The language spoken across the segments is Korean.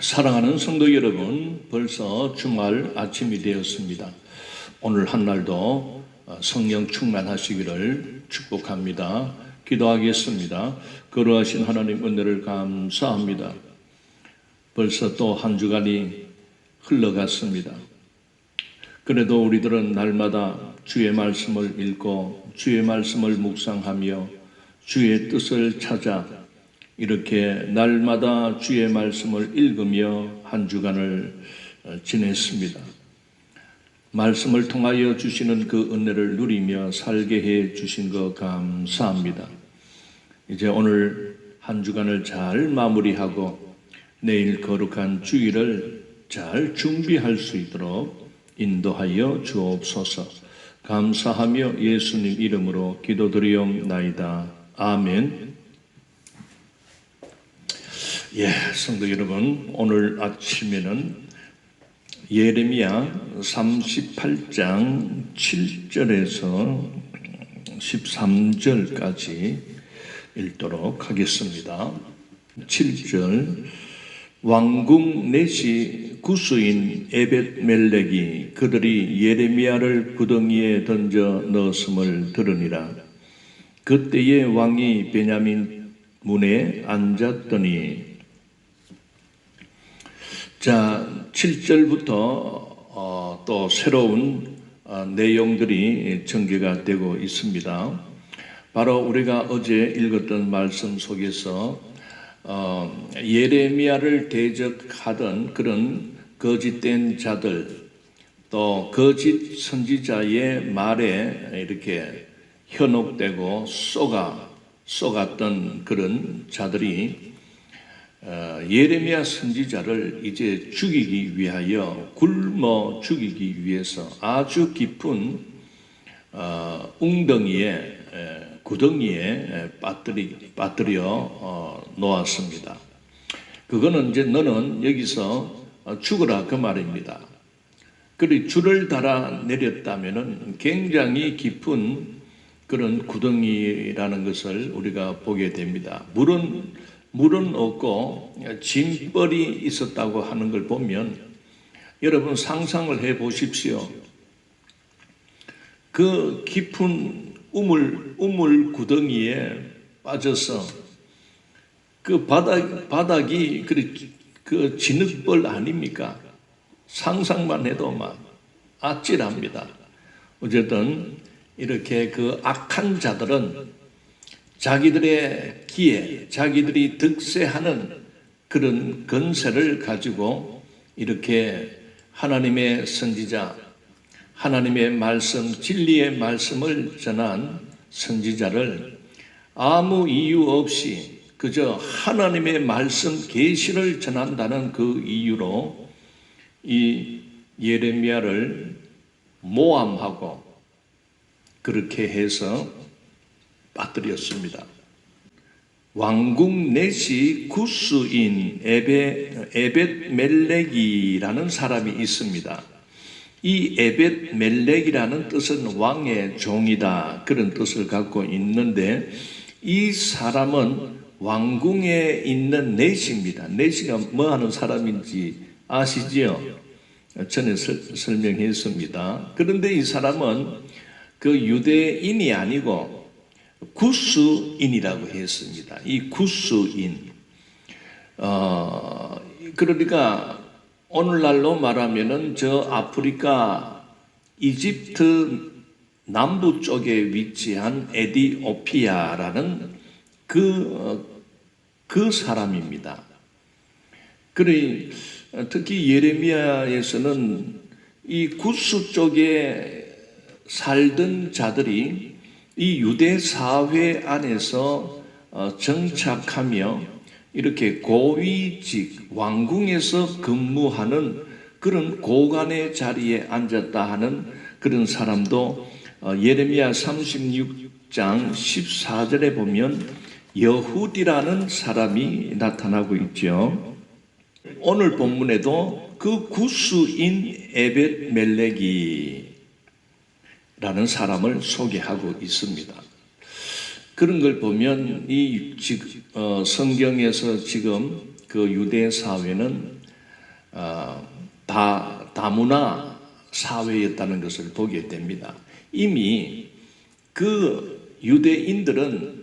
사랑하는 성도 여러분, 벌써 주말 아침이 되었습니다. 오늘 한 날도 성령 충만하시기를 축복합니다. 기도하겠습니다. 거룩하신 하나님 은혜를 감사합니다. 벌써 또 한 주간이 흘러갔습니다. 그래도 우리들은 날마다 주의 말씀을 읽고 주의 말씀을 묵상하며 주의 뜻을 찾아 이렇게 날마다 주의 말씀을 읽으며 한 주간을 지냈습니다. 말씀을 통하여 주시는 그 은혜를 누리며 살게 해 주신 것 감사합니다. 이제 오늘 한 주간을 잘 마무리하고 내일 거룩한 주일을 잘 준비할 수 있도록 인도하여 주옵소서. 감사하며 예수님 이름으로 기도드리옵나이다. 아멘. 성도 여러분, 오늘 아침에는 예레미야 38장 7절에서 13절까지 읽도록 하겠습니다. 7절. 왕궁 넷이 구스인 에벳멜렉이 그들이 예레미야를 구덩이에 던져 넣었음을 들으니라. 그때에 왕이 베냐민 문에 앉았더니, 자, 7절부터 또 새로운 내용들이 전개가 되고 있습니다. 바로 우리가 어제 읽었던 말씀 속에서 예레미야를 대적하던 그런 거짓된 자들, 또 거짓 선지자의 말에 이렇게 현혹되고 쏘갔던 그런 자들이 예레미야 선지자를 이제 죽이기 위하여, 굶어 죽이기 위해서 아주 깊은 웅덩이에, 구덩이에 빠뜨려 놓았습니다. 그거는 이제 너는 여기서 죽어라 그 말입니다. 그리고 줄을 달아 내렸다면은 굉장히 깊은 그런 구덩이라는 것을 우리가 보게 됩니다. 물은 없고 짐벌이 있었다고 하는 걸 보면 여러분 상상을 해 보십시오. 그 깊은 우물 구덩이에 빠져서 그 바닥이 그 진흙벌 아닙니까? 상상만 해도 막 아찔합니다. 어쨌든 이렇게 그 악한 자들은 자기들의 기에, 자기들이 득세하는 그런 건세를 가지고 이렇게 하나님의 선지자, 하나님의 말씀, 진리의 말씀을 전한 선지자를 아무 이유 없이 그저 하나님의 말씀 계시를 전한다는 그 이유로 이 예레미야를 모함하고 그렇게 해서 빠뜨렸습니다. 왕궁 넷이 구스인 에벳멜렉이라는 사람이 있습니다. 이 에벳멜렉이라는 뜻은 왕의 종이다, 그런 뜻을 갖고 있는데, 이 사람은 왕궁에 있는 넷입니다. 넷이가 뭐 하는 사람인지 아시지요? 전에 설명했습니다. 그런데 이 사람은 그 유대인이 아니고 구스인이라고 했습니다. 이 구스인. 그러니까 오늘날로 말하면은 저 아프리카 이집트 남부 쪽에 위치한 에디오피아라는 그 사람입니다. 그래, 특히 예레미야에서는 이 구스 쪽에 살던 자들이 이 유대 사회 안에서 정착하며 이렇게 고위직, 왕궁에서 근무하는 그런 고관의 자리에 앉았다 하는 그런 사람도 예레미야 36장 14절에 보면 여훗이라는 사람이 나타나고 있죠. 오늘 본문에도 그 구스인 에벳멜렉이 라는 사람을 소개하고 있습니다. 그런 걸 보면 이 성경에서 지금 그 유대 사회는 다문화 사회였다는 것을 보게 됩니다. 이미 그 유대인들은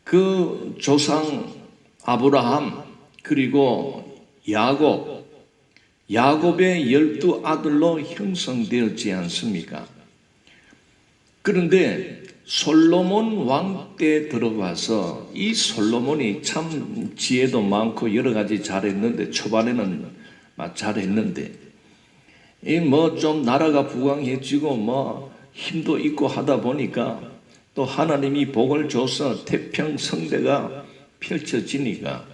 그 조상 아브라함 그리고 야곱의 12아들로 형성되었지 않습니까? 그런데 솔로몬 왕 때 들어가서 이 솔로몬이 참 지혜도 많고 여러 가지 잘했는데 초반에는 잘했는데 이 뭐 좀 나라가 부강해지고 뭐 힘도 있고 하다 보니까 또 하나님이 복을 줘서 태평성대가 펼쳐지니까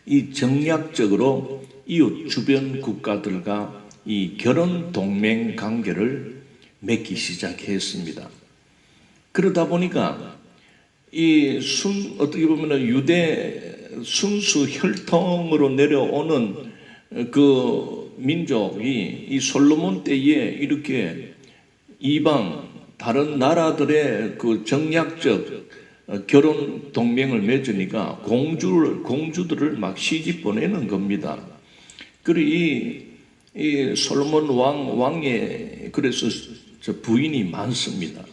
이 정략적으로 이웃 주변 국가들과 이 결혼 동맹 관계를 맺기 시작했습니다. 그러다 보니까 어떻게 보면 유대 순수 혈통으로 내려오는 그 민족이 이 솔로몬 때에 이렇게 이방 다른 나라들의 그 정략적 결혼 동맹을 맺으니까 공주들을 막 시집 보내는 겁니다. 그리고 이 솔로몬 왕의 그래서 부인이 많습니다.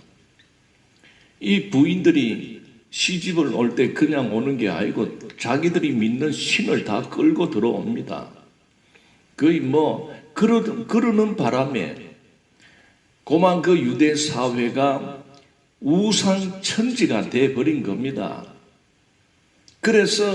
이 부인들이 시집을 올 때 그냥 오는 게 아니고 자기들이 믿는 신을 다 끌고 들어옵니다. 거의 뭐 그러는 바람에 고만 그 유대 사회가 우상천지가 돼버린 겁니다. 그래서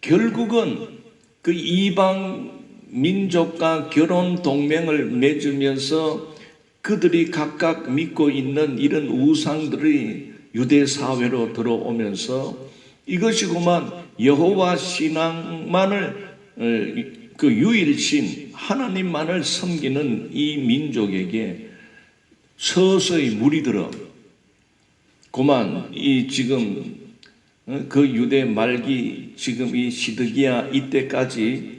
결국은 그 이방 민족과 결혼 동맹을 맺으면서 그들이 각각 믿고 있는 이런 우상들이 유대 사회로 들어오면서 이것이 고만 여호와 신앙만을 그 유일신 하나님만을 섬기는 이 민족에게 서서히 물이 들어 고만 이 지금 그 유대 말기 지금 이 시드기야 이때까지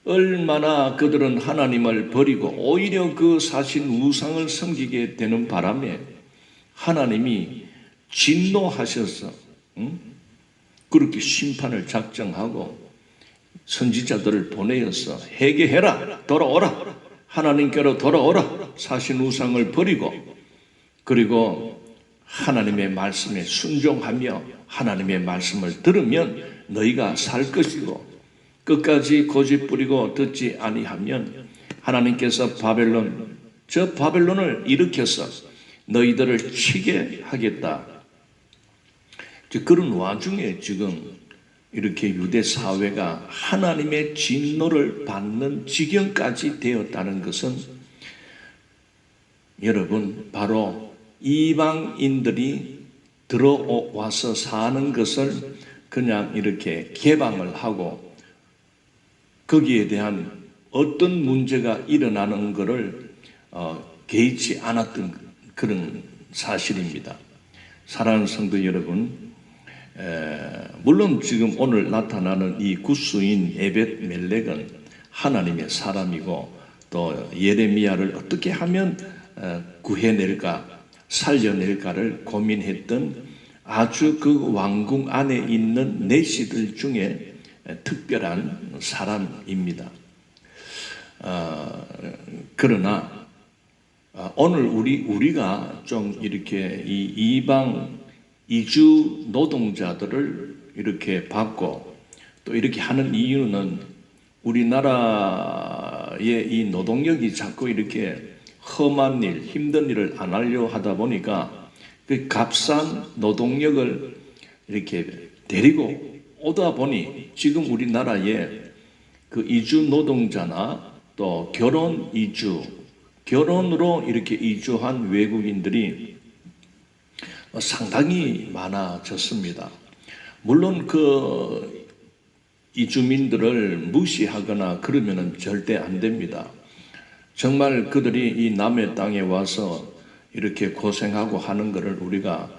얼마나 그들은 하나님을 버리고 오히려 그 사신 우상을 섬기게 되는 바람에 하나님이 진노하셔서 그렇게 심판을 작정하고 선지자들을 보내어서 회개해라, 돌아오라, 하나님께로 돌아오라, 사신 우상을 버리고 그리고 하나님의 말씀에 순종하며 하나님의 말씀을 들으면 너희가 살 것이고 끝까지 고집 부리고 듣지 아니하면 하나님께서 바벨론을 일으켜서 너희들을 치게 하겠다. 그런 와중에 지금 이렇게 유대 사회가 하나님의 진노를 받는 지경까지 되었다는 것은 여러분 바로 이방인들이 들어와서 사는 것을 그냥 이렇게 개방을 하고 거기에 대한 어떤 문제가 일어나는 것을 개의치 않았던 그런 사실입니다. 사랑하는 성도 여러분, 물론 지금 오늘 나타나는 이 구스인 에벳멜렉은 하나님의 사람이고 또 예레미야를 어떻게 하면 구해낼까 살려낼까를 고민했던 아주 그 왕궁 안에 있는 내시들 중에 특별한 사람입니다. 그러나 오늘 우리가 좀 이렇게 이 이방 이주 노동자들을 이렇게 받고 또 이렇게 하는 이유는 우리나라의 이 노동력이 자꾸 이렇게 험한 일, 힘든 일을 안 하려 하다 보니까 그 값싼 노동력을 이렇게 데리고 오다 보니 지금 우리나라에 그 이주 노동자나 또 결혼으로 이렇게 이주한 외국인들이 상당히 많아졌습니다. 물론 그 이주민들을 무시하거나 그러면은 절대 안 됩니다. 정말 그들이 이 남의 땅에 와서 이렇게 고생하고 하는 것을 우리가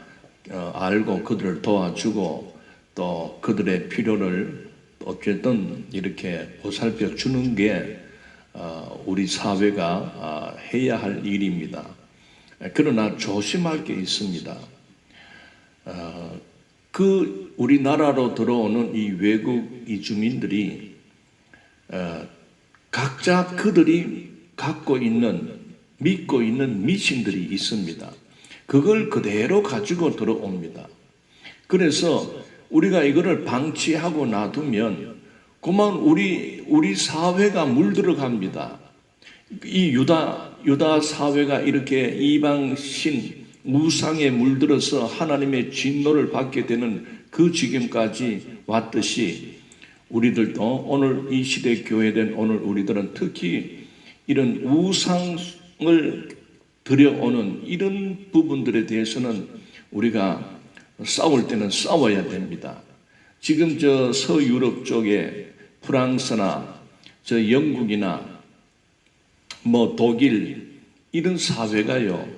알고 그들을 도와주고 또 그들의 필요를 어쨌든 이렇게 보살펴 주는 게 우리 사회가 해야 할 일입니다. 그러나 조심할 게 있습니다. 그 우리나라로 들어오는 이 외국 이주민들이 각자 그들이 갖고 있는, 믿고 있는 미신들이 있습니다. 그걸 그대로 가지고 들어옵니다. 그래서 우리가 이거를 방치하고 놔두면 그만 우리 사회가 물들어갑니다. 이 유다 사회가 이렇게 이방신 우상에 물들어서 하나님의 진노를 받게 되는 그 지경까지 왔듯이 우리들도 오늘 이 시대 교회된 오늘 우리들은 특히 이런 우상을 들여오는 이런 부분들에 대해서는 우리가 싸울 때는 싸워야 됩니다. 지금 저 서유럽 쪽에 프랑스나 저 영국이나 뭐 독일 이런 사회가요.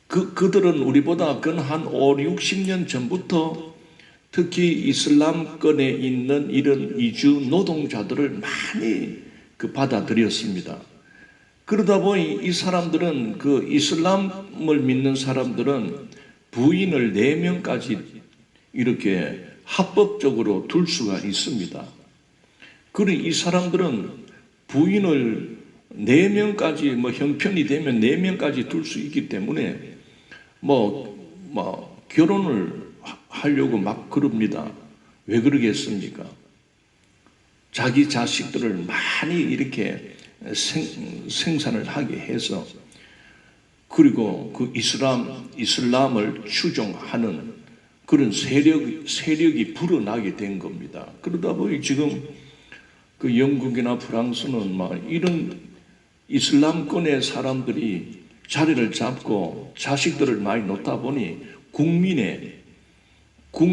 그들은 우리보다 한 5, 60년 전부터 특히 이슬람권에 있는 이런 이주 노동자들을 많이 받아들였습니다. 그러다 보니 이 사람들은 그 이슬람을 믿는 사람들은 부인을 4명까지 이렇게 합법적으로 둘 수가 있습니다. 그리고 이 사람들은 부인을 4명까지 형편이 되면 4명까지 둘 수 있기 때문에 결혼을 하려고 막 그럽니다. 왜 그러겠습니까? 자기 자식들을 많이 이렇게 생산을 하게 해서 그리고 그 이슬람을 추종하는 그런 세력이 불어나게 된 겁니다. 그러다 보니 지금 그 영국이나 프랑스는 이런 이슬람권의 사람들이 자리를 잡고 자식들을 많이 놓다 보니 국민의 그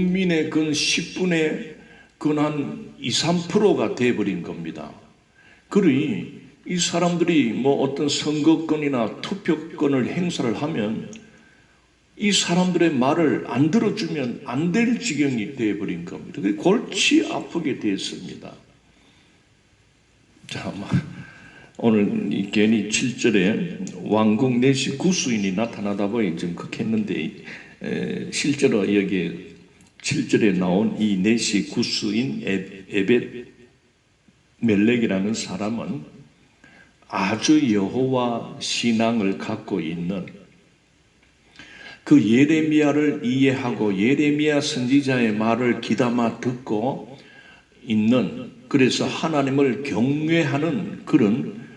10분의 한 2, 3%가 돼버린 겁니다. 그러니 이 사람들이 어떤 선거권이나 투표권을 행사를 하면 이 사람들의 말을 안 들어주면 안 될 지경이 돼버린 겁니다. 골치 아프게 됐습니다. 자, 오늘 괜히 7절에 왕궁 내시 구수인이 나타나다 보니 좀 극했는데 실제로 여기 7절에 나온 이 내시 구수인 에벳 멜렉이라는 사람은 아주 여호와 신앙을 갖고 있는 그 예레미야를 이해하고 예레미야 선지자의 말을 귀담아 듣고 있는, 그래서 하나님을 경외하는 그런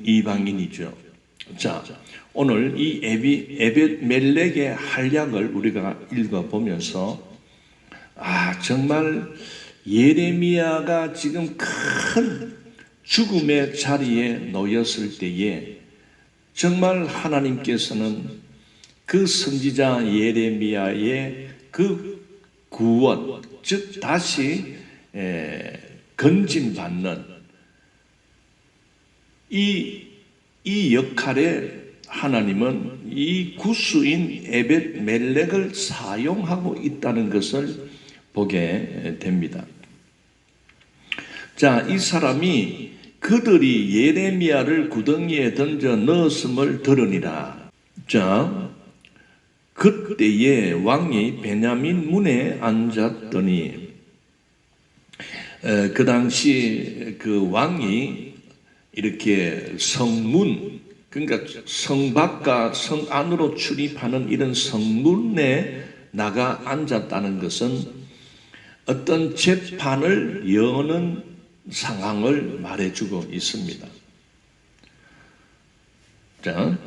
이방인이죠. 자, 오늘 이 에벳 멜렉의 활약을 우리가 읽어보면서 정말 예레미야가 지금 큰 죽음의 자리에 놓였을 때에 정말 하나님께서는 그 선지자 예레미야의 그 구원, 즉 다시 건진받는 이 역할에 하나님은 이 구수인 에벳 멜렉을 사용하고 있다는 것을 보게 됩니다. 자, 이 사람이 그들이 예레미야를 구덩이에 던져 넣었음을 들으니라. 자, 그때에 왕이 베냐민 문에 앉았더니 그 당시 그 왕이 이렇게 성문, 그러니까 성 밖과 성 안으로 출입하는 이런 성문에 나가 앉았다는 것은 어떤 재판을 여는 상황을 말해주고 있습니다. 자,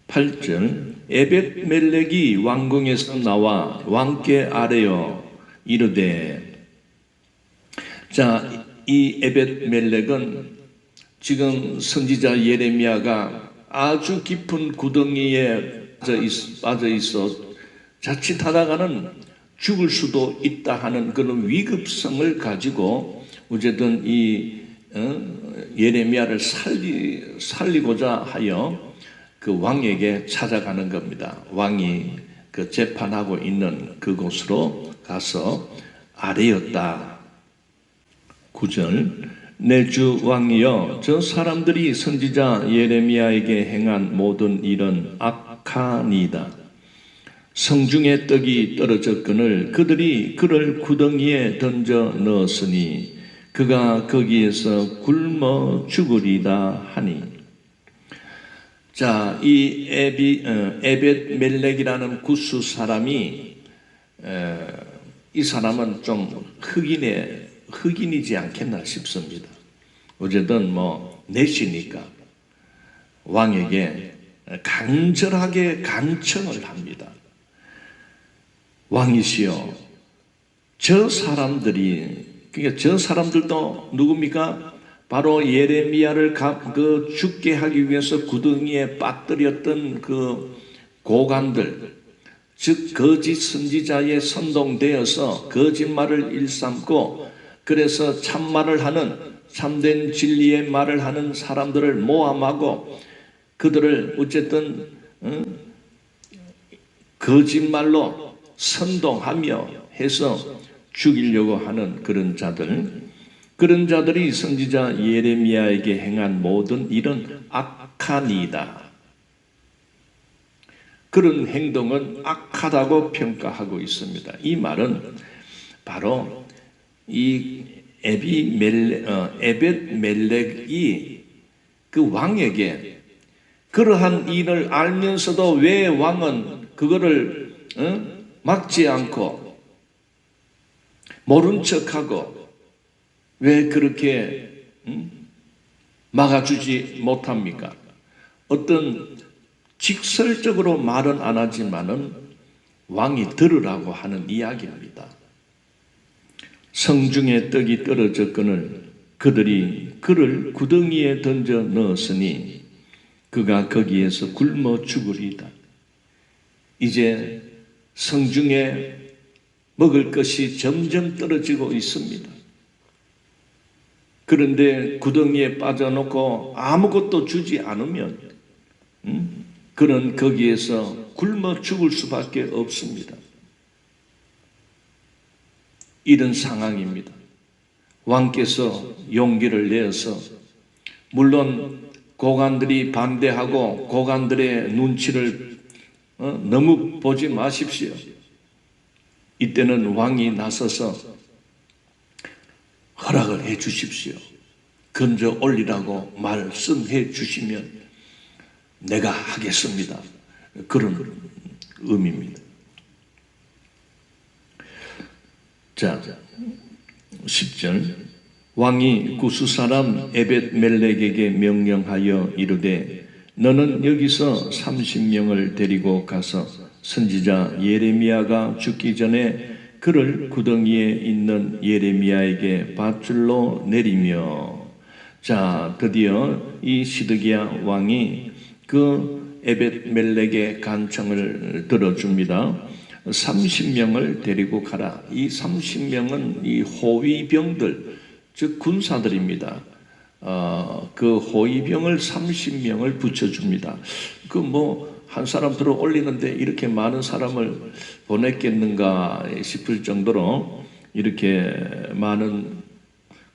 8절 에벳 멜렉이 왕궁에서 나와 왕께 아뢰어 이르되, 자, 이 에벳 멜렉은 지금 선지자 예레미야가 아주 깊은 구덩이에 빠져 있어 자칫하다가는 죽을 수도 있다 하는 그런 위급성을 가지고 어쨌든 이 예레미야를 살리고자 하여 그 왕에게 찾아가는 겁니다. 왕이 그 재판하고 있는 그곳으로 가서 아뢰었다. 9절 내 주 왕이여, 저 사람들이 선지자 예레미야에게 행한 모든 일은 악하니이다. 성중에 떡이 떨어졌거늘 그들이 그를 구덩이에 던져 넣었으니 그가 거기에서 굶어 죽으리다 하니. 자, 이 에벳 멜렉이라는 구스 사람이 이 사람은 좀 흑인이지 않겠나 싶습니다. 어쨌든 뭐 내시니까 왕에게 간절하게 간청을 합니다. 왕이시여, 저 사람들도 누굽니까? 바로 예레미야를 죽게 하기 위해서 구덩이에 빠뜨렸던 그 고관들, 즉 거짓 선지자에 선동되어서 거짓말을 일삼고 그래서 참말을 하는, 참된 진리의 말을 하는 사람들을 모함하고 그들을 어쨌든 거짓말로 선동하며 해서 죽이려고 하는 그런 자들이 선지자 예레미야에게 행한 모든 일은 악하니이다. 그런 행동은 악하다고 평가하고 있습니다. 이 말은 바로 이 에벳 멜렉이 그 왕에게 그러한 일을 알면서도 왜 왕은 그거를 막지 않고 모른 척하고 왜 그렇게 막아주지 못합니까? 어떤 직설적으로 말은 안 하지만은 왕이 들으라고 하는 이야기입니다. 성중에 떡이 떨어졌거늘 그들이 그를 구덩이에 던져 넣었으니 그가 거기에서 굶어 죽으리다. 이제 성중에 먹을 것이 점점 떨어지고 있습니다. 그런데 구덩이에 빠져놓고 아무것도 주지 않으면 그는 거기에서 굶어 죽을 수밖에 없습니다. 이런 상황입니다. 왕께서 용기를 내어서 물론 고관들이 반대하고 고관들의 눈치를 너무 보지 마십시오. 이때는 왕이 나서서 허락을 해 주십시오. 건져 올리라고 말씀해 주시면 내가 하겠습니다. 그런 의미입니다. 자, 10절. 왕이 구스 사람 에벳 멜렉에게 명령하여 이르되 너는 여기서 30명을 데리고 가서 선지자 예레미야가 죽기 전에 그를 구덩이에 있는 예레미야에게 밧줄로 내리며. 자, 드디어 이 시드기야 왕이 그 에벳 멜렉의 간청을 들어줍니다. 30명을 데리고 가라. 이 30명은 이 호위병들, 즉 군사들입니다. 그 호위병을 30명을 붙여줍니다. 한 사람 들어 올리는데 이렇게 많은 사람을 보냈겠는가 싶을 정도로 이렇게 많은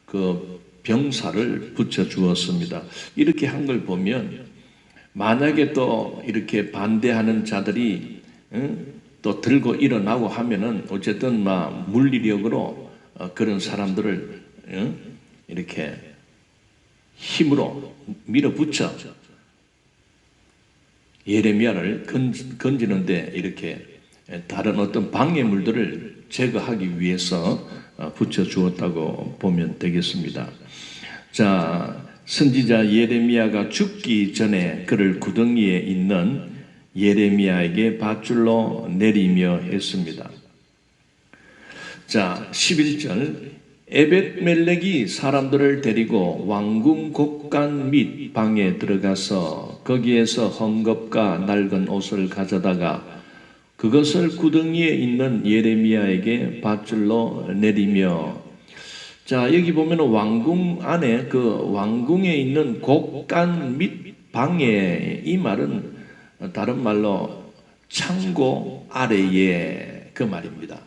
그 병사를 붙여주었습니다. 이렇게 한 걸 보면 만약에 또 이렇게 반대하는 자들이 또 들고 일어나고 하면은 어쨌든 물리력으로 그런 사람들을 이렇게 힘으로 밀어붙여 예레미야를 건지는데 이렇게 다른 어떤 방해물들을 제거하기 위해서 붙여주었다고 보면 되겠습니다. 자, 선지자 예레미야가 죽기 전에 그를 구덩이에 있는 예레미야에게 밧줄로 내리며 했습니다. 자, 11절. 에벳 멜렉이 사람들을 데리고 왕궁 곡간 및 방에 들어가서 거기에서 헝겊과 낡은 옷을 가져다가 그것을 구덩이에 있는 예레미야에게 밧줄로 내리며. 자, 여기 보면 왕궁 안에 그 왕궁에 있는 곡간 및 방에, 이 말은 다른 말로 창고 아래에 그 말입니다.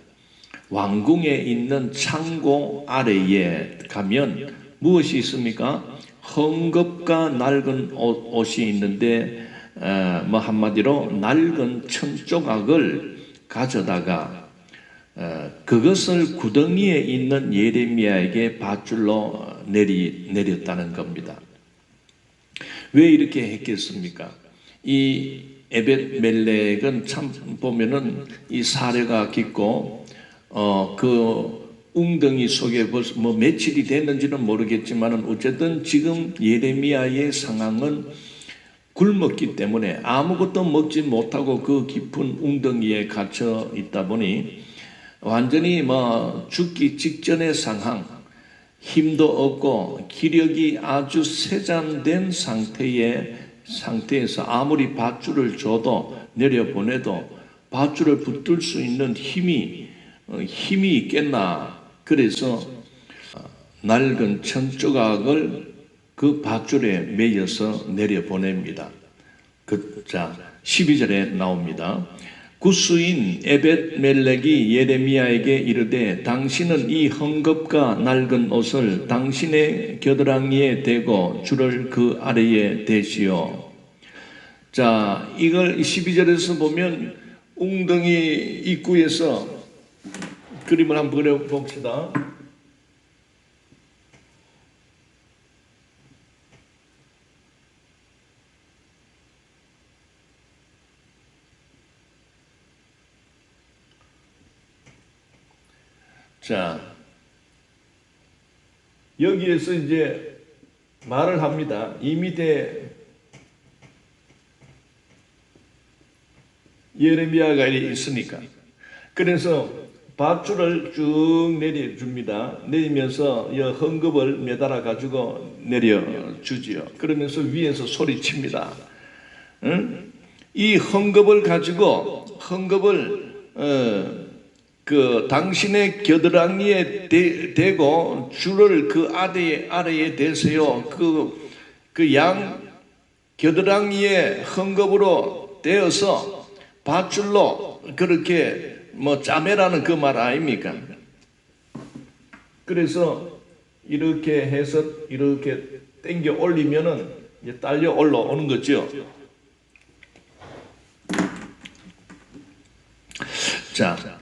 왕궁에 있는 창고 아래에 가면 무엇이 있습니까? 헝겊과 낡은 옷이 있는데 한마디로 낡은 천조각을 가져다가 그것을 구덩이에 있는 예레미야에게 밧줄로 내렸다는 겁니다. 왜 이렇게 했겠습니까? 이 에벳멜렉은 참 보면은 이 사려가 깊고 그 웅덩이 속에 벌써 뭐 며칠이 됐는지는 모르겠지만은 어쨌든 지금 예레미야의 상황은 굶었기 때문에 아무것도 먹지 못하고 그 깊은 웅덩이에 갇혀 있다 보니 완전히 뭐 죽기 직전의 상황, 힘도 없고 기력이 아주 세잔된 상태에서 아무리 밧줄을 줘도 내려보내도 밧줄을 붙들 수 있는 힘이 있겠나. 그래서 낡은 천조각을 그 밧줄에 매여서 내려보냅니다. 자, 12절에 나옵니다. 구스인 에벳멜렉이 예레미야에게 이르되 당신은 이 헝겊과 낡은 옷을 당신의 겨드랑이에 대고 줄을 그 아래에 대시오. 자, 이걸 12절에서 보면 웅덩이 입구에서 그림을 한번 그려봅시다. 자, 여기에서 이제 말을 합니다. 이 밑에 예레미야가 있으니까. 그래서 밧줄을 쭉 내려줍니다. 내리면서 이 헝겊을 매달아 가지고 내려주지요. 그러면서 위에서 소리칩니다. 응? 이 헝겊을 가지고 그 당신의 겨드랑이에 대고 줄을 그 아래에 대세요. 그 양 겨드랑이에 헝겊으로 대어서 밧줄로 그렇게 뭐 짜매라는 그 말 아닙니까? 그래서 이렇게 해서 이렇게 당겨 올리면은 이제 딸려 올라오는 거죠. 자,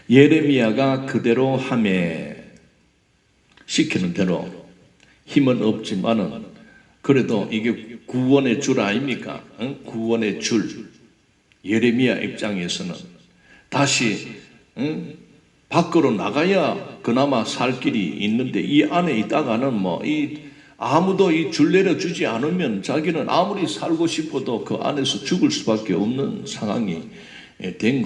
예레미야가 그대로 하매 시키는 대로 힘은 없지만은 그래도 이게 구원의 줄 아닙니까? 응? 구원의 줄. 예레미야 입장에서는 다시 밖으로 나가야 그나마 살 길이 있는데 이 안에 있다가는 아무도 이 줄 내려주지 않으면 자기는 아무리 살고 싶어도 그 안에서 죽을 수밖에 없는 상황이 된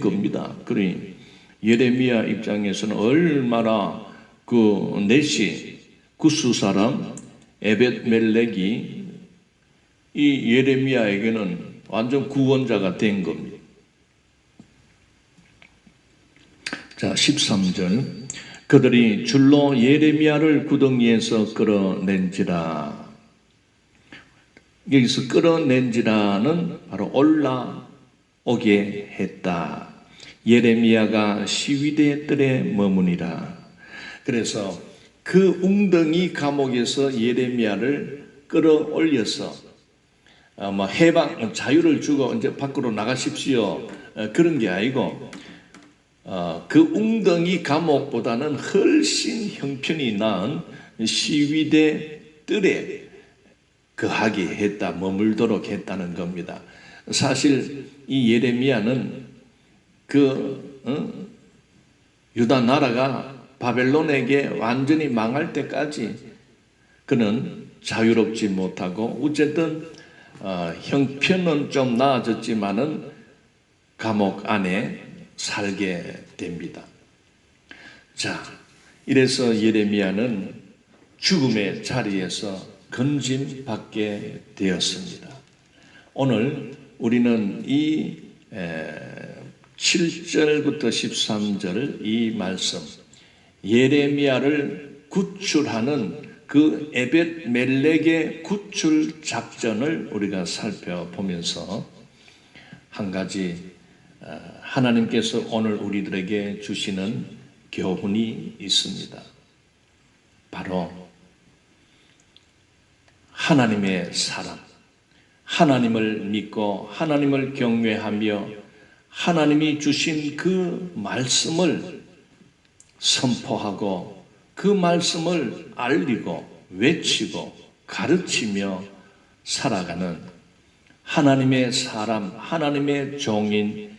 겁니다. 그러니 예레미야 입장에서는 얼마나 그 넷이 구스 사람 에벳멜렉이 이 예레미야에게는 완전 구원자가 된 겁니다. 자, 13절. 그들이 줄로 예레미야를 구덩이에서 끌어낸지라. 여기서 끌어낸지라는 바로 올라오게 했다. 예레미야가 시위대 뜰에 머무니라. 그래서 그 웅덩이 감옥에서 예레미야를 끌어올려서 해방, 자유를 주고 이제 밖으로 나가십시오. 그런 게 아니고, 그 웅덩이 감옥보다는 훨씬 형편이 나은 시위대 뜰에 거하게 했다, 머물도록 했다는 겁니다. 사실 이 예레미야는 유다 나라가 바벨론에게 완전히 망할 때까지 그는 자유롭지 못하고 어쨌든 형편은 좀 나아졌지만은 감옥 안에 살게 됩니다. 자, 이래서 예레미야는 죽음의 자리에서 건짐받게 되었습니다. 오늘 우리는 이 7절부터 13절 이 말씀, 예레미야를 구출하는 그 에벳멜렉의 구출 작전을 우리가 살펴보면서 한 가지 하나님께서 오늘 우리들에게 주시는 교훈이 있습니다. 바로 하나님의 사람, 하나님을 믿고 하나님을 경외하며 하나님이 주신 그 말씀을 선포하고 그 말씀을 알리고 외치고 가르치며 살아가는 하나님의 사람, 하나님의 종인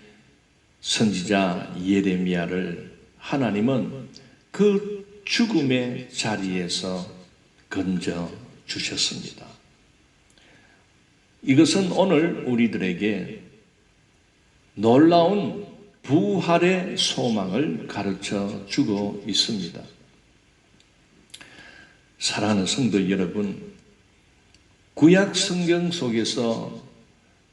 선지자 예레미야를 하나님은 그 죽음의 자리에서 건져 주셨습니다. 이것은 오늘 우리들에게 놀라운 부활의 소망을 가르쳐 주고 있습니다. 사랑하는 성도 여러분, 구약 성경 속에서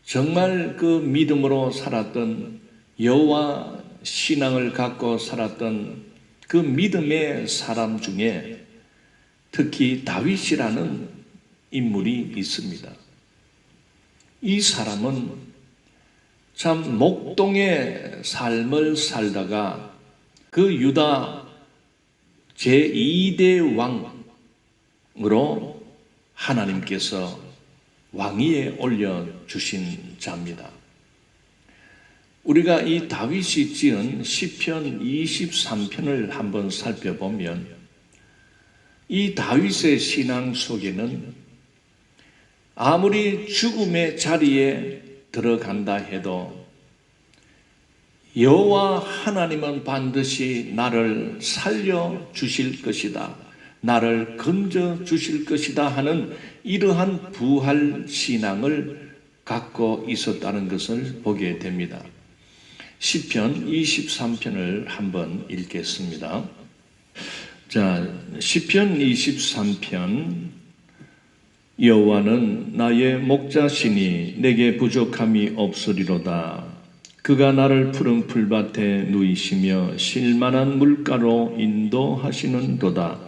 정말 그 믿음으로 살았던 여호와 신앙을 갖고 살았던 그 믿음의 사람 중에 특히 다윗이라는 인물이 있습니다. 이 사람은 참 목동의 삶을 살다가 그 유다 제2대 왕으로 하나님께서 왕위에 올려주신 자입니다. 우리가 이 다윗이 지은 시편 23편을 한번 살펴보면 이 다윗의 신앙 속에는 아무리 죽음의 자리에 들어간다 해도 여호와 하나님은 반드시 나를 살려주실 것이다, 나를 건져 주실 것이다 하는 이러한 부활 신앙을 갖고 있었다는 것을 보게 됩니다. 시편 23편을 한번 읽겠습니다. 자, 시편 23편. 여호와는 나의 목자시니 내게 부족함이 없으리로다. 그가 나를 푸른 풀밭에 누이시며 쉴만한 물가로 인도하시는도다.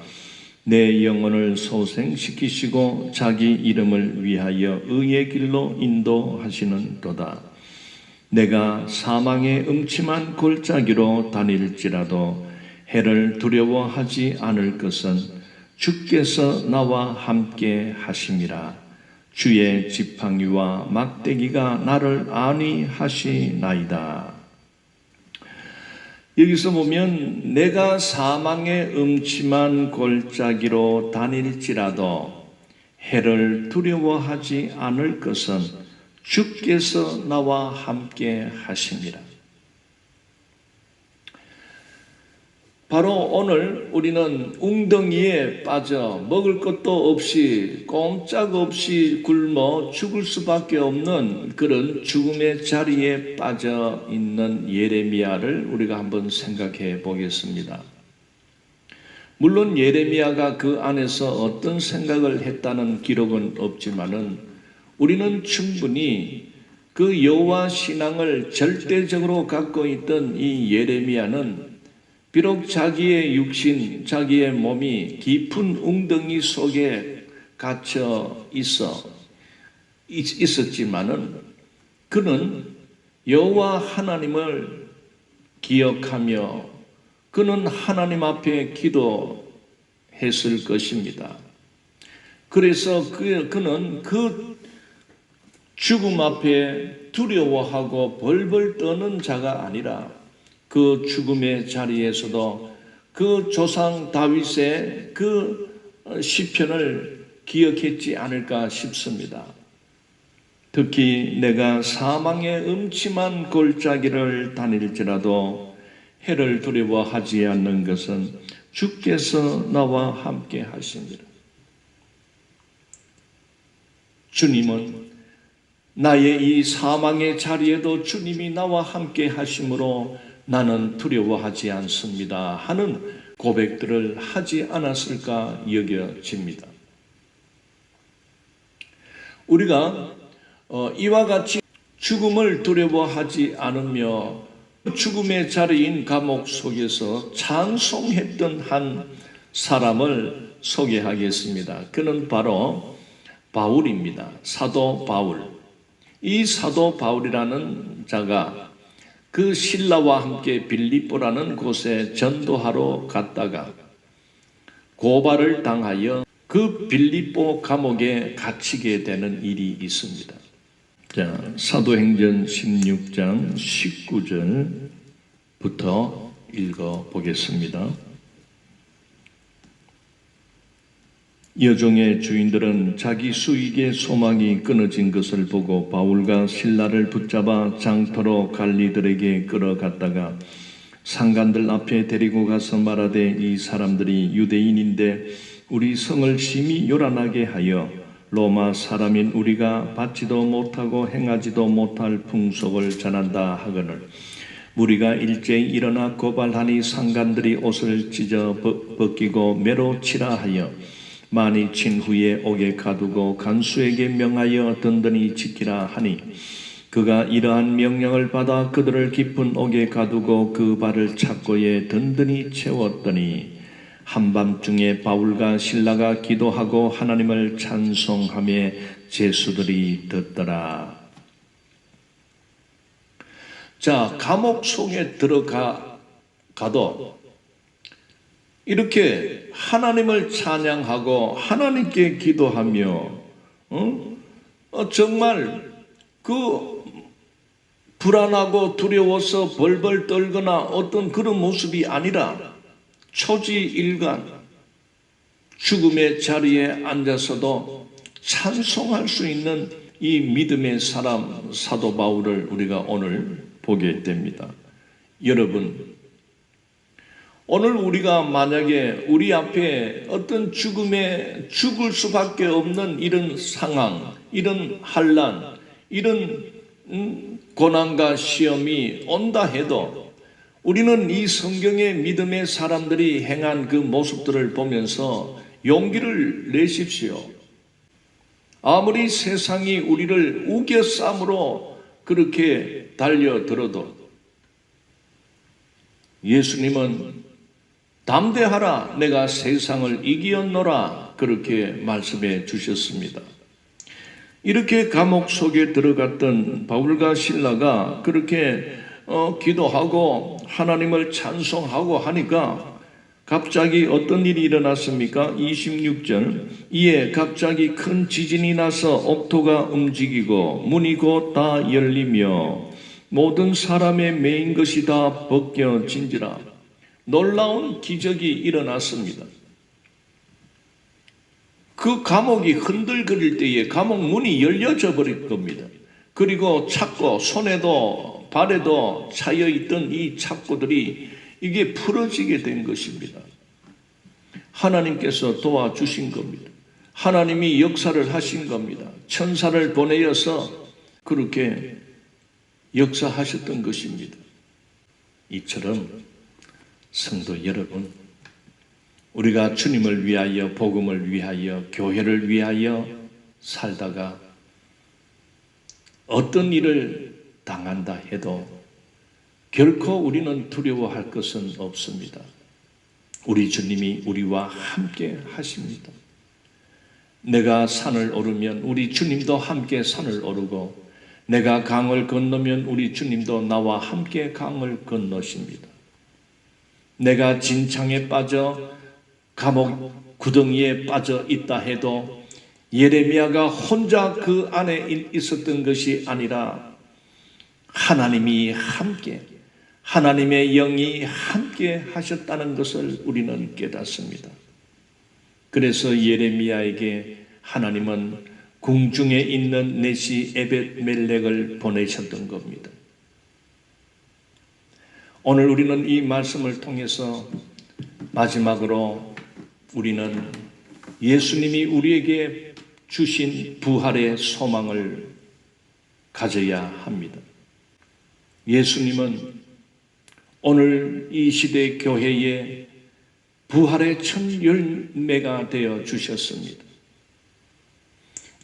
내 영혼을 소생시키시고 자기 이름을 위하여 의의 길로 인도하시는도다. 내가 사망의 음침한 골짜기로 다닐지라도 해를 두려워하지 않을 것은 주께서 나와 함께 하심이라. 주의 지팡이와 막대기가 나를 안위하시나이다. 여기서 보면 내가 사망의 음침한 골짜기로 다닐지라도 해를 두려워하지 않을 것은 주께서 나와 함께 하심이라. 바로 오늘 우리는 웅덩이에 빠져 먹을 것도 없이 꼼짝없이 굶어 죽을 수밖에 없는 그런 죽음의 자리에 빠져 있는 예레미야를 우리가 한번 생각해 보겠습니다. 물론 예레미야가 그 안에서 어떤 생각을 했다는 기록은 없지만은 우리는 충분히 그 여호와 신앙을 절대적으로 갖고 있던 이 예레미야는 비록 자기의 육신, 자기의 몸이 깊은 웅덩이 속에 갇혀 있었지만은 그는 여호와 하나님을 기억하며 그는 하나님 앞에 기도했을 것입니다. 그래서 그는 그 죽음 앞에 두려워하고 벌벌 떠는 자가 아니라 그 죽음의 자리에서도 그 조상 다윗의 그 시편을 기억했지 않을까 싶습니다. 특히 내가 사망의 음침한 골짜기를 다닐지라도 해를 두려워하지 않는 것은 주께서 나와 함께 하십니다. 주님은 나의 이 사망의 자리에도 주님이 나와 함께 하심으로 나는 두려워하지 않습니다 하는 고백들을 하지 않았을까 여겨집니다. 우리가 이와 같이 죽음을 두려워하지 않으며 죽음의 자리인 감옥 속에서 찬송했던 한 사람을 소개하겠습니다. 그는 바로 바울입니다. 사도 바울. 이 사도 바울이라는 자가 그 신라와 함께 빌립보라는 곳에 전도하러 갔다가 고발을 당하여 그 빌립보 감옥에 갇히게 되는 일이 있습니다. 자, 사도행전 16장 19절부터 읽어보겠습니다. 여종의 주인들은 자기 수익의 소망이 끊어진 것을 보고 바울과 실라를 붙잡아 장터로 관리들에게 끌어갔다가 상관들 앞에 데리고 가서 말하되, 이 사람들이 유대인인데 우리 성을 심히 요란하게 하여 로마 사람인 우리가 받지도 못하고 행하지도 못할 풍속을 전한다 하거늘 우리가 일제히 일어나 고발하니 상관들이 옷을 찢어 벗기고 매로 치라 하여 많이 친 후에 옥에 가두고 간수에게 명하여 든든히 지키라 하니 그가 이러한 명령을 받아 그들을 깊은 옥에 가두고 그 발을 착고에 든든히 채웠더니 한밤중에 바울과 실라가 기도하고 하나님을 찬송하며 제수들이 듣더라. 자, 감옥 속에 들어가도 이렇게 하나님을 찬양하고 하나님께 기도하며 정말 그 불안하고 두려워서 벌벌 떨거나 어떤 그런 모습이 아니라 초지일관 죽음의 자리에 앉아서도 찬송할 수 있는 이 믿음의 사람 사도 바울을 우리가 오늘 보게 됩니다. 여러분, 오늘 우리가 만약에 우리 앞에 어떤 죽을 수밖에 없는 이런 상황, 이런 환난, 이런 고난과 시험이 온다 해도 우리는 이 성경의 믿음의 사람들이 행한 그 모습들을 보면서 용기를 내십시오. 아무리 세상이 우리를 우겨쌈으로 그렇게 달려들어도 예수님은 담대하라, 내가 세상을 이기었노라, 그렇게 말씀해 주셨습니다. 이렇게 감옥 속에 들어갔던 바울과 실라가 그렇게 기도하고 하나님을 찬송하고 하니까 갑자기 어떤 일이 일어났습니까? 26절, 이에 갑자기 큰 지진이 나서 옥토가 움직이고 문이 곧 다 열리며 모든 사람의 매인 것이 다 벗겨진지라. 놀라운 기적이 일어났습니다. 그 감옥이 흔들거릴 때에 감옥 문이 열려져 버릴 겁니다. 그리고 착고, 손에도 발에도 차여있던 이 착고들이 이게 풀어지게 된 것입니다. 하나님께서 도와주신 겁니다. 하나님이 역사를 하신 겁니다. 천사를 보내어서 그렇게 역사하셨던 것입니다. 이처럼 성도 여러분, 우리가 주님을 위하여, 복음을 위하여, 교회를 위하여 살다가 어떤 일을 당한다 해도 결코 우리는 두려워할 것은 없습니다. 우리 주님이 우리와 함께 하십니다. 내가 산을 오르면 우리 주님도 함께 산을 오르고, 내가 강을 건너면 우리 주님도 나와 함께 강을 건너십니다. 내가 진창에 빠져 감옥 구덩이에 빠져 있다 해도 예레미야가 혼자 그 안에 있었던 것이 아니라 하나님이 함께, 하나님의 영이 함께 하셨다는 것을 우리는 깨닫습니다. 그래서 예레미야에게 하나님은 궁중에 있는 내시 에벳멜렉을 보내셨던 겁니다. 오늘 우리는 이 말씀을 통해서 마지막으로 우리는 예수님이 우리에게 주신 부활의 소망을 가져야 합니다. 예수님은 오늘 이 시대 교회에 부활의 첫 열매가 되어 주셨습니다.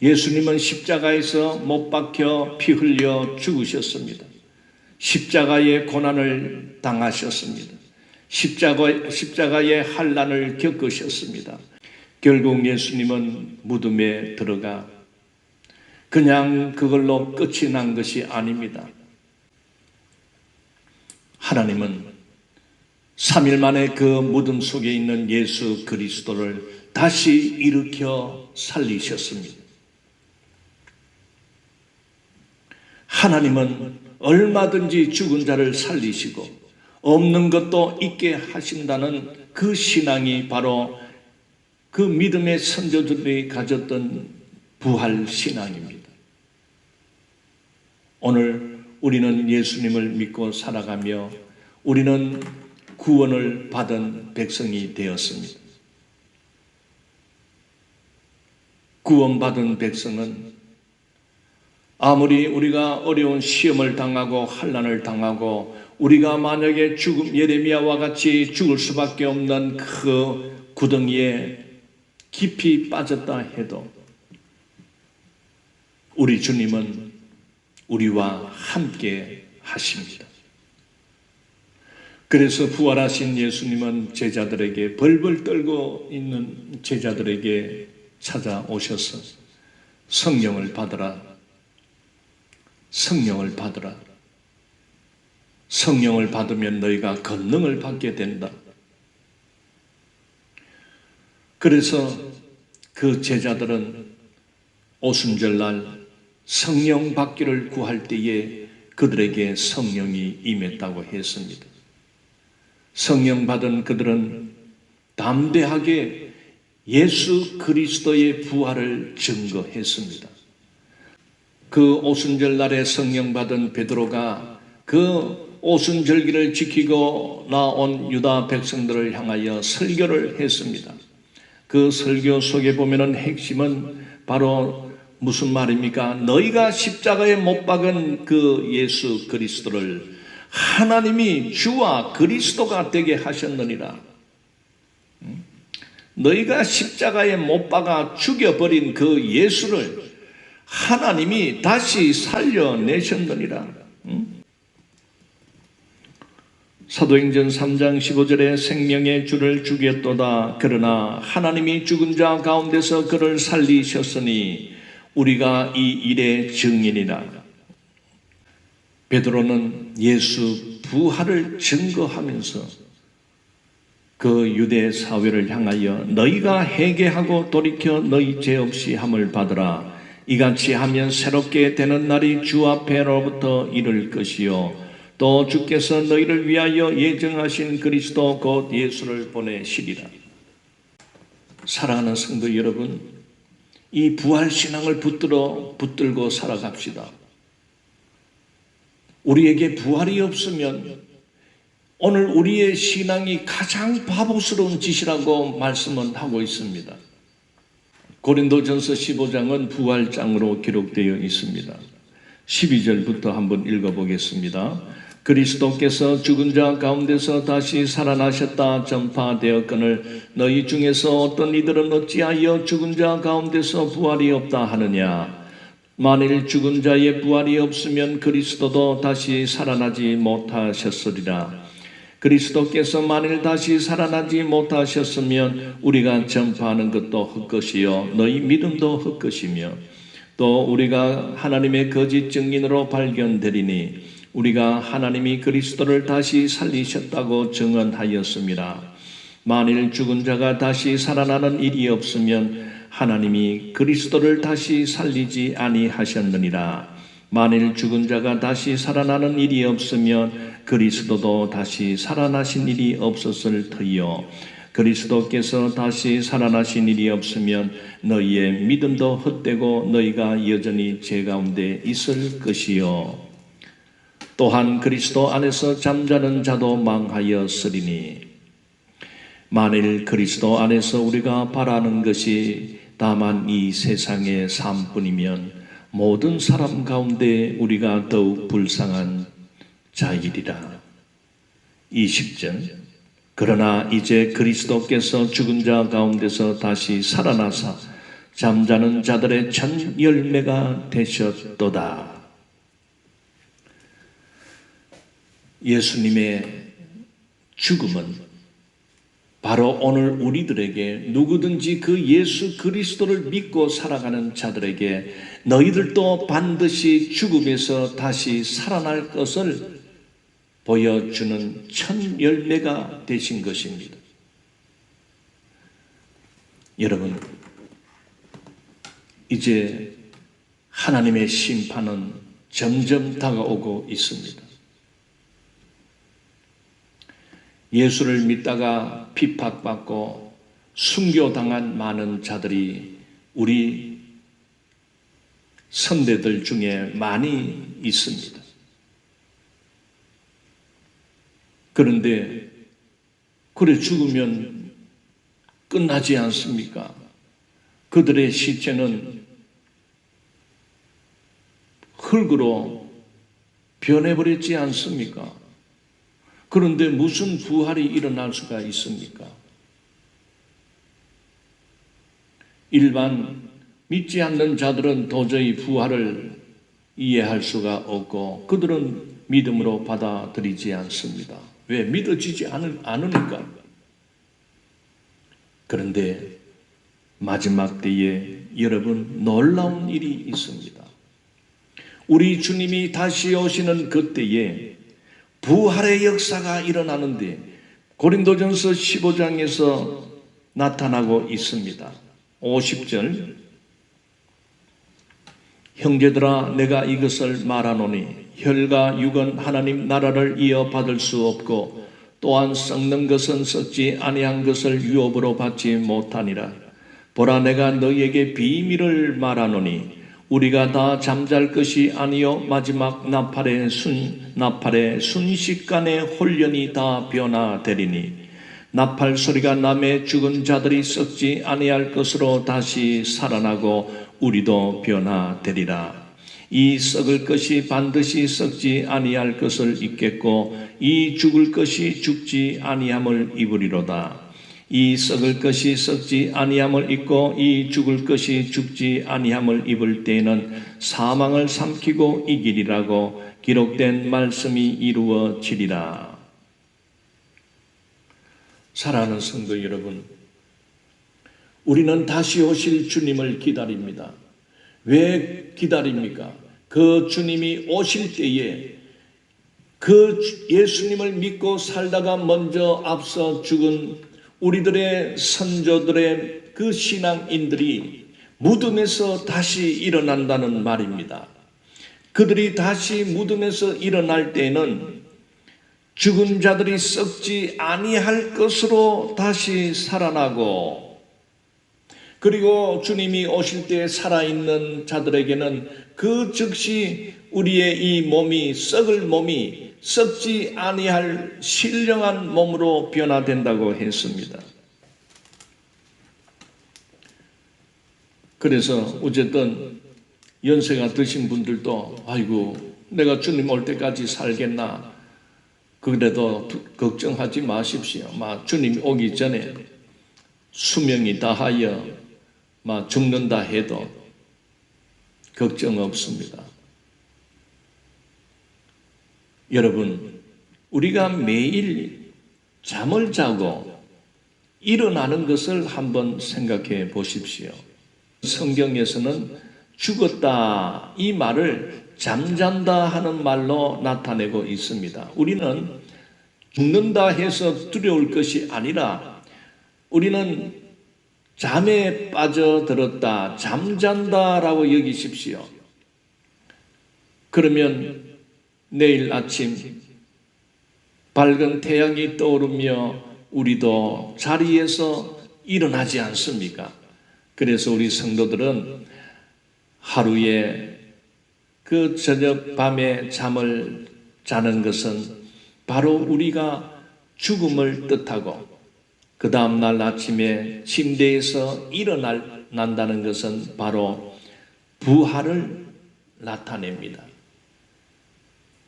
예수님은 십자가에서 못 박혀 피 흘려 죽으셨습니다. 십자가의 고난을 당하셨습니다. 십자가의 환난을 겪으셨습니다. 결국 예수님은 무덤에 들어가 그냥 그걸로 끝이 난 것이 아닙니다. 하나님은 3일 만에 그 무덤 속에 있는 예수 그리스도를 다시 일으켜 살리셨습니다. 하나님은 얼마든지 죽은 자를 살리시고 없는 것도 있게 하신다는 그 신앙이 바로 그 믿음의 선조들이 가졌던 부활 신앙입니다. 오늘 우리는 예수님을 믿고 살아가며 우리는 구원을 받은 백성이 되었습니다. 구원받은 백성은 아무리 우리가 어려운 시험을 당하고 환난을 당하고 우리가 만약에 예레미야와 같이 죽을 수밖에 없는 그 구덩이에 깊이 빠졌다 해도 우리 주님은 우리와 함께 하십니다. 그래서 부활하신 예수님은 제자들에게 벌벌 떨고 있는 제자들에게 찾아오셔서 성령을 받으라. 성령을 받으라. 성령을 받으면 너희가 권능을 받게 된다. 그래서 그 제자들은 오순절날 성령 받기를 구할 때에 그들에게 성령이 임했다고 했습니다. 성령 받은 그들은 담대하게 예수 그리스도의 부활을 증거했습니다. 그 오순절날에 성령 받은 베드로가 그 오순절기를 지키고 나온 유다 백성들을 향하여 설교를 했습니다. 그 설교 속에 보면은 핵심은 바로 무슨 말입니까? 너희가 십자가에 못 박은 그 예수 그리스도를 하나님이 주와 그리스도가 되게 하셨느니라. 너희가 십자가에 못 박아 죽여버린 그 예수를 하나님이 다시 살려내셨느니라. 사도행전 3장 15절에 생명의 주를 죽였도다. 그러나 하나님이 죽은 자 가운데서 그를 살리셨으니 우리가 이 일의 증인이라. 베드로는 예수 부활을 증거하면서 그 유대 사회를 향하여 너희가 회개하고 돌이켜 너희 죄 없이 함을 받으라. 이같이 하면 새롭게 되는 날이 주 앞에로부터 이를 것이요 또 주께서 너희를 위하여 예정하신 그리스도 곧 예수를 보내시리라. 사랑하는 성도 여러분, 이 부활신앙을 붙들고 살아갑시다. 우리에게 부활이 없으면 오늘 우리의 신앙이 가장 바보스러운 짓이라고 말씀은 하고 있습니다. 고린도전서 15장은 부활장으로 기록되어 있습니다. 12절부터 한번 읽어보겠습니다. 그리스도께서 죽은 자 가운데서 다시 살아나셨다 전파되었거늘 너희 중에서 어떤 이들은 어찌하여 죽은 자 가운데서 부활이 없다 하느냐. 만일 죽은 자의 부활이 없으면 그리스도도 다시 살아나지 못하셨으리라. 그리스도께서 만일 다시 살아나지 못하셨으면 우리가 전파하는 것도 헛것이요 너희 믿음도 헛것이며 또 우리가 하나님의 거짓 증인으로 발견되리니 우리가 하나님이 그리스도를 다시 살리셨다고 증언하였습니다. 만일 죽은 자가 다시 살아나는 일이 없으면 하나님이 그리스도를 다시 살리지 아니하셨느니라. 만일 죽은 자가 다시 살아나는 일이 없으면 그리스도도 다시 살아나신 일이 없었을 터이요 그리스도께서 다시 살아나신 일이 없으면 너희의 믿음도 헛되고 너희가 여전히 죄 가운데 있을 것이요 또한 그리스도 안에서 잠자는 자도 망하였으리니 만일 그리스도 안에서 우리가 바라는 것이 다만 이 세상의 삶뿐이면 모든 사람 가운데 우리가 더욱 불쌍한 자이리라. 20절 그러나 이제 그리스도께서 죽은 자 가운데서 다시 살아나사 잠자는 자들의 첫 열매가 되셨도다. 예수님의 죽음은 바로 오늘 우리들에게 누구든지 그 예수 그리스도를 믿고 살아가는 자들에게 너희들도 반드시 죽음에서 다시 살아날 것을 보여주는 첫 열매가 되신 것입니다. 여러분, 이제 하나님의 심판은 점점 다가오고 있습니다. 예수를 믿다가 핍박받고 순교당한 많은 자들이 우리 선대들 중에 많이 있습니다. 그런데 그래 죽으면 끝나지 않습니까? 그들의 시체는 흙으로 변해버렸지 않습니까? 그런데 무슨 부활이 일어날 수가 있습니까? 일반 믿지 않는 자들은 도저히 부활을 이해할 수가 없고 그들은 믿음으로 받아들이지 않습니다. 왜? 믿어지지 않으니까. 그런데 마지막 때에 여러분 놀라운 일이 있습니다. 우리 주님이 다시 오시는 그때에 부활의 역사가 일어나는데 고린도전서 15장에서 나타나고 있습니다. 50절 형제들아 내가 이것을 말하노니 혈과 육은 하나님 나라를 이어받을 수 없고 또한 썩는 것은 썩지 아니한 것을 유업으로 받지 못하니라. 보라 내가 너희에게 비밀을 말하노니 우리가 다 잠잘 것이 아니요 마지막 나팔의 순식간에 홀연히 다 변화되리니 나팔 소리가 나매 죽은 자들이 썩지 아니할 것으로 다시 살아나고 우리도 변화되리라. 이 썩을 것이 반드시 썩지 아니할 것을 입겠고 이 죽을 것이 죽지 아니함을 입으리로다. 이 썩을 것이 썩지 아니함을 입고 이 죽을 것이 죽지 아니함을 입을 때에는 사망을 삼키고 이기리라고 기록된 말씀이 이루어지리라. 사랑하는 성도 여러분, 우리는 다시 오실 주님을 기다립니다. 왜 기다립니까? 그 주님이 오실 때에 그 예수님을 믿고 살다가 먼저 앞서 죽은 우리들의 선조들의 그 신앙인들이 무덤에서 다시 일어난다는 말입니다. 그들이 다시 무덤에서 일어날 때에는 죽은 자들이 썩지 아니할 것으로 다시 살아나고 그리고 주님이 오실 때 살아있는 자들에게는 그 즉시 우리의 이 몸이 썩을 몸이 썩지 아니할 신령한 몸으로 변화된다고 했습니다. 그래서 어쨌든 연세가 드신 분들도 아이고 내가 주님 올 때까지 살겠나 그래도 걱정하지 마십시오. 주님 오기 전에 수명이 다하여 죽는다 해도 걱정 없습니다. 여러분, 우리가 매일 잠을 자고 일어나는 것을 한번 생각해 보십시오. 성경에서는 죽었다 이 말을 잠잔다 하는 말로 나타내고 있습니다. 우리는 죽는다 해서 두려울 것이 아니라 우리는 잠에 빠져들었다, 잠잔다라고 여기십시오. 그러면 내일 아침 밝은 태양이 떠오르며 우리도 자리에서 일어나지 않습니까? 그래서 우리 성도들은 하루에 그 저녁 밤에 잠을 자는 것은 바로 우리가 죽음을 뜻하고 그 다음날 아침에 침대에서 일어난다는 것은 바로 부활을 나타냅니다.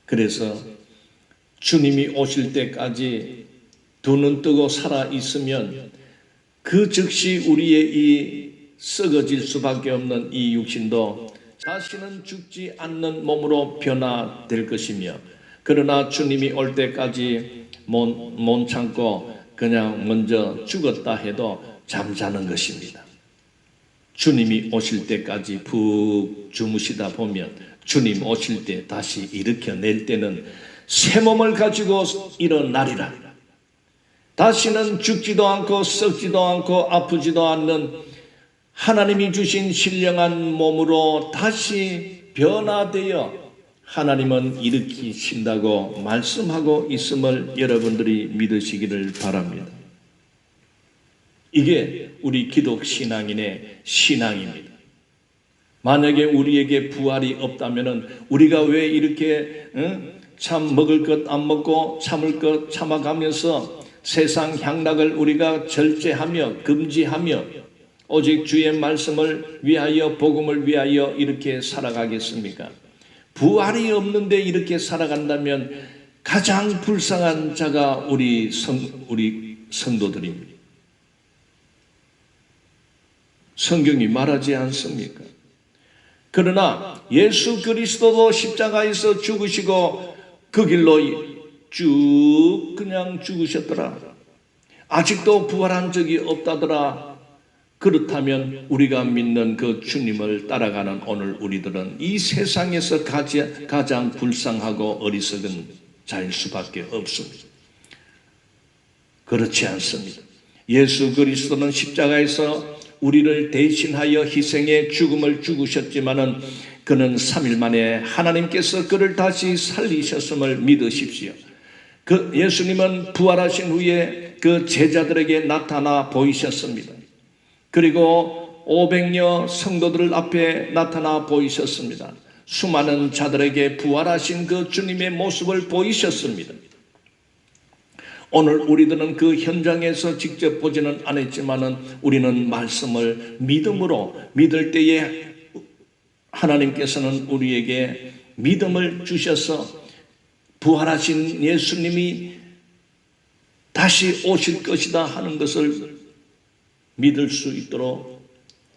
그래서 주님이 오실 때까지 두 눈 뜨고 살아 있으면 그 즉시 우리의 이 썩어질 수밖에 없는 이 육신도 다시는 죽지 않는 몸으로 변화될 것이며 그러나 주님이 올 때까지 못 참고 그냥 먼저 죽었다 해도 잠자는 것입니다. 주님이 오실 때까지 푹 주무시다 보면 주님 오실 때 다시 일으켜낼 때는 새 몸을 가지고 일어나리라. 다시는 죽지도 않고 썩지도 않고 아프지도 않는 하나님이 주신 신령한 몸으로 다시 변화되어 하나님은 일으키신다고 말씀하고 있음을 여러분들이 믿으시기를 바랍니다. 이게 우리 기독 신앙인의 신앙입니다. 만약에 우리에게 부활이 없다면 우리가 왜 이렇게 참 먹을 것 안 먹고 참을 것 참아가면서 세상 향락을 우리가 절제하며 금지하며 오직 주의 말씀을 위하여 복음을 위하여 이렇게 살아가겠습니까? 부활이 없는데 이렇게 살아간다면 가장 불쌍한 자가 우리 성도들입니다. 성경이 말하지 않습니까? 그러나 예수 그리스도도 십자가에서 죽으시고 그 길로 쭉 그냥 죽으셨더라. 아직도 부활한 적이 없다더라. 그렇다면 우리가 믿는 그 주님을 따라가는 오늘 우리들은 이 세상에서 가장 불쌍하고 어리석은 자일 수밖에 없습니다. 그렇지 않습니다. 예수 그리스도는 십자가에서 우리를 대신하여 희생의 죽음을 죽으셨지만은 그는 3일 만에 하나님께서 그를 다시 살리셨음을 믿으십시오. 그 예수님은 부활하신 후에 그 제자들에게 나타나 보이셨습니다. 그리고 500여 성도들 앞에 나타나 보이셨습니다. 수많은 자들에게 부활하신 그 주님의 모습을 보이셨습니다. 오늘 우리들은 그 현장에서 직접 보지는 않았지만은 우리는 말씀을 믿음으로 믿을 때에 하나님께서는 우리에게 믿음을 주셔서 부활하신 예수님이 다시 오실 것이다 하는 것을 믿을 수 있도록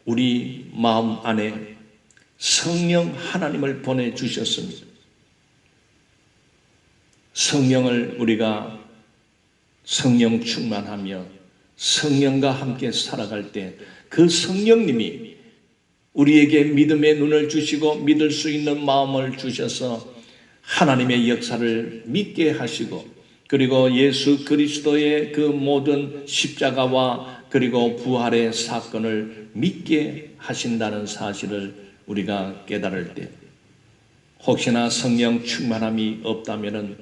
우리 마음 안에 성령 하나님을 보내주셨습니다. 성령을 우리가 성령 충만하며 성령과 함께 살아갈 때 그 성령님이 우리에게 믿음의 눈을 주시고 믿을 수 있는 마음을 주셔서 하나님의 역사를 믿게 하시고 그리고 예수 그리스도의 그 모든 십자가와 그리고 부활의 사건을 믿게 하신다는 사실을 우리가 깨달을 때 혹시나 성령 충만함이 없다면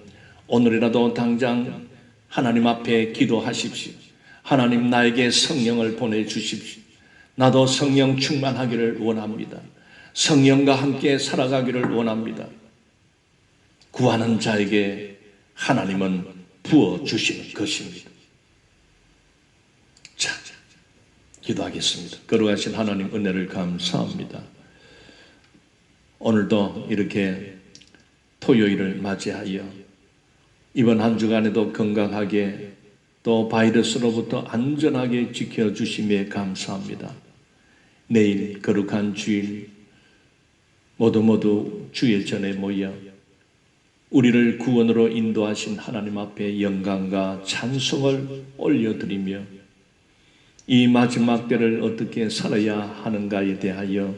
오늘이라도 당장 하나님 앞에 기도하십시오. 하나님 나에게 성령을 보내주십시오. 나도 성령 충만하기를 원합니다. 성령과 함께 살아가기를 원합니다. 구하는 자에게 하나님은 부어주시는 것입니다. 자, 기도하겠습니다. 거룩하신 하나님 은혜를 감사합니다. 오늘도 이렇게 토요일을 맞이하여 이번 한 주간에도 건강하게 또 바이러스로부터 안전하게 지켜주심에 감사합니다. 내일 거룩한 주일 모두 주의 전에 모여 우리를 구원으로 인도하신 하나님 앞에 영광과 찬송을 올려드리며 이 마지막 때를 어떻게 살아야 하는가에 대하여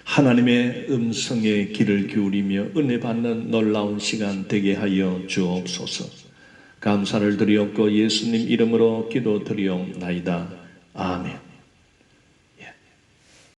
하나님의 음성에 귀를 기울이며 은혜 받는 놀라운 시간 되게 하여 주옵소서. 감사를 드리옵고 예수님 이름으로 기도드리옵나이다. 아멘.